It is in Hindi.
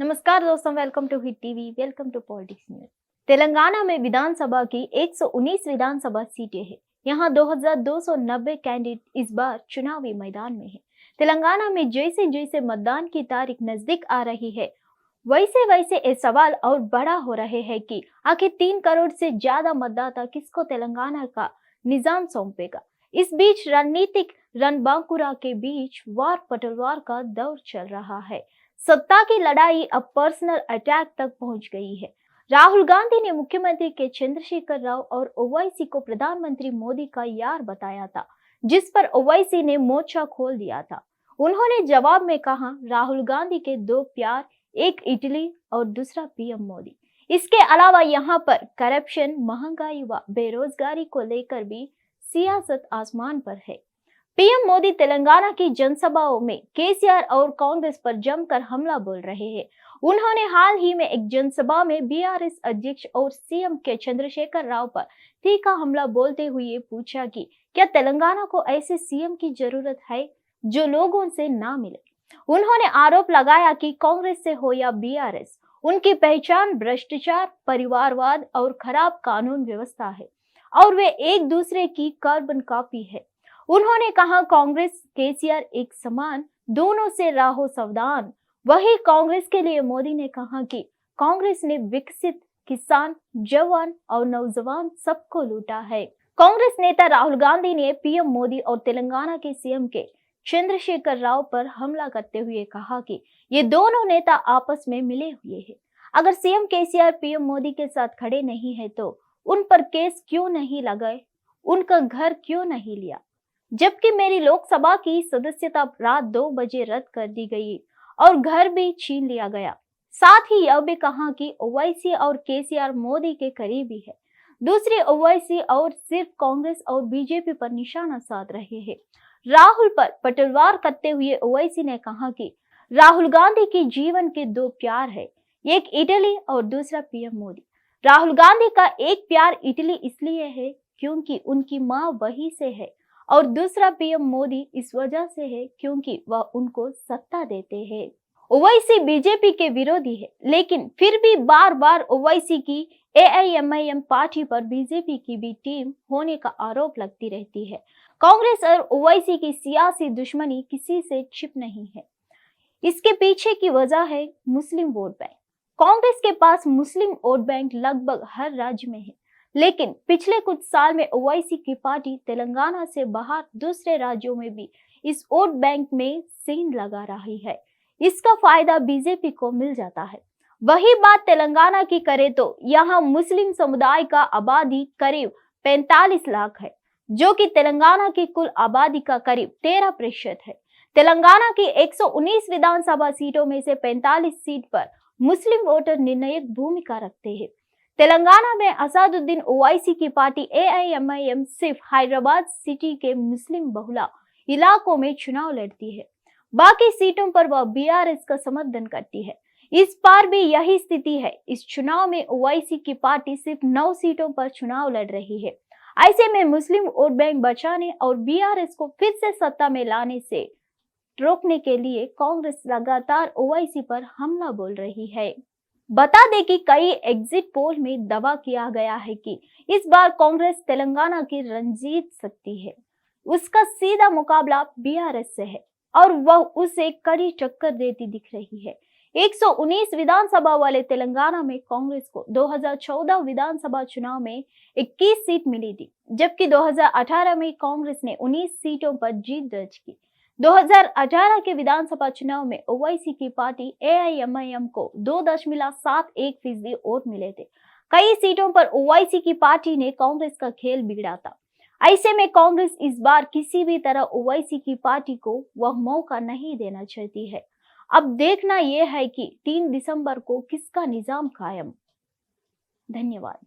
नमस्कार दोस्तों, welcome to hit TV, welcome to politics news. Telangana में विधानसभा की 119 विधानसभा सीटें हैं। यहाँ 2290 कैंडिडेट इस बार चुनावी मैदान में हैं। तेलंगाना में जैसे जैसे मतदान की तारीख नजदीक आ रही है, वैसे वैसे ये सवाल और बड़ा हो रहे हैं कि आखिर 3 करोड़ से ज्यादा मतदाता किसको तेलंगाना का निजाम सौंपेगा। इस बीच रणनीतिक रणबांकुरा के बीच वार पटवार का दौर चल रहा है। सत्ता की लड़ाई अब पर्सनल अटैक तक पहुंच गई है। राहुल गांधी ने मुख्यमंत्री के चंद्रशेखर राव और ओवैसी को प्रधानमंत्री मोदी का यार बताया था, जिस पर ओवैसी ने मोर्चा खोल दिया था। उन्होंने जवाब में कहा, राहुल गांधी के 2 प्यार, एक इटली और दूसरा पीएम मोदी। इसके अलावा यहाँ पर करप्शन, महंगाई व बेरोजगारी को लेकर भी सियासत आसमान पर है। पीएम मोदी तेलंगाना की जनसभाओं में केसीआर और कांग्रेस पर जमकर हमला बोल रहे हैं। उन्होंने हाल ही में एक जनसभा में बीआरएस अध्यक्ष और सीएम के चंद्रशेखर राव पर तीखा हमला बोलते हुए पूछा कि क्या तेलंगाना को ऐसे सीएम की जरूरत है जो लोगों से ना मिले। उन्होंने आरोप लगाया कि कांग्रेस से हो या बीआरएस, उनकी पहचान भ्रष्टाचार, परिवारवाद और खराब कानून व्यवस्था है और वे एक दूसरे की कार्बन कॉपी है। उन्होंने कहा, कांग्रेस केसीआर एक समान, दोनों से रहो सावधान। वही कांग्रेस के लिए मोदी ने कहा कि कांग्रेस ने विकसित, किसान, जवान और नौजवान सबको लूटा है। कांग्रेस नेता राहुल गांधी ने पीएम मोदी और तेलंगाना के सीएम के चंद्रशेखर राव पर हमला करते हुए कहा कि ये दोनों नेता आपस में मिले हुए हैं। अगर सीएम केसीआर पीएम मोदी के साथ खड़े नहीं है तो उन पर केस क्यों नहीं लगाए, उनका घर क्यों नहीं लिया, जबकि मेरी लोकसभा की सदस्यता रात 2 बजे रद्द कर दी गई और घर भी छीन लिया गया। साथ ही यह भी कहा कि ओवैसी और केसीआर मोदी के करीबी है। दूसरी ओवैसी और सिर्फ कांग्रेस और बीजेपी पर निशाना साध रहे हैं। राहुल पर पलटवार करते हुए ओवैसी ने कहा कि राहुल गांधी की जीवन के 2 प्यार है, एक इटली और दूसरा पीएम मोदी। राहुल गांधी का एक प्यार इटली इसलिए है क्योंकि उनकी माँ वहीं से है और दूसरा पीएम मोदी इस वजह से है क्योंकि वह उनको सत्ता देते हैं। ओवैसी बीजेपी के विरोधी है, लेकिन फिर भी बार बार ओवैसी की एआईएमआईएम पार्टी पर बीजेपी की भी टीम होने का आरोप लगती रहती है। कांग्रेस और ओवैसी की सियासी दुश्मनी किसी से छिप नहीं है। इसके पीछे की वजह है मुस्लिम वोट बैंक। कांग्रेस के पास मुस्लिम वोट बैंक लगभग हर राज्य में है, लेकिन पिछले कुछ साल में ओवैसी की पार्टी तेलंगाना से बाहर दूसरे राज्यों में भी इस वोट बैंक में सींध लगा रही है। इसका फायदा बीजेपी को मिल जाता है। वही बात तेलंगाना की करें तो यहाँ मुस्लिम समुदाय का आबादी करीब 45 लाख है, जो कि तेलंगाना की कुल आबादी का करीब 13% है। तेलंगाना की 119 विधानसभा सीटों में से 45 सीट पर मुस्लिम वोटर निर्णायक भूमिका रखते हैं। तेलंगाना में असदुद्दीन ओवैसी की पार्टी एआईएमआईएम सिर्फ हैदराबाद सिटी के मुस्लिम बहुला इलाकों में चुनाव लड़ती है। बाकी सीटों पर वह बीआरएस का समर्थन करती है। इस बार भी यही स्थिति है। इस चुनाव में ओवैसी की पार्टी सिर्फ 9 सीटों पर चुनाव लड़ रही है। ऐसे में मुस्लिम वोट बैंक बचाने और बीआरएस को फिर से सत्ता में लाने से रोकने के लिए कांग्रेस लगातार ओवैसी पर हमला बोल रही है। बता दें कि कई एग्जिट पोल में दावा किया गया है कि इस बार कांग्रेस तेलंगाना की रणजीत सकती है। उसका सीधा मुकाबला बीआरएस से है और वह उसे कड़ी टक्कर देती दिख रही है। 119 विधानसभा वाले तेलंगाना में कांग्रेस को 2014 विधानसभा चुनाव में 21 सीट मिली थी, जबकि 2018 में कांग्रेस ने 19 सीटों पर जीत दर्ज की। 2018 के विधानसभा चुनाव में ओवैसी की पार्टी एआईएमआईएम को 2.71% वोट मिले थे। कई सीटों पर ओवैसी की पार्टी ने कांग्रेस का खेल बिगड़ा था। ऐसे में कांग्रेस इस बार किसी भी तरह ओवैसी की पार्टी को वह मौका नहीं देना चाहती है। अब देखना यह है कि 3 दिसंबर को किसका निजाम कायम। धन्यवाद।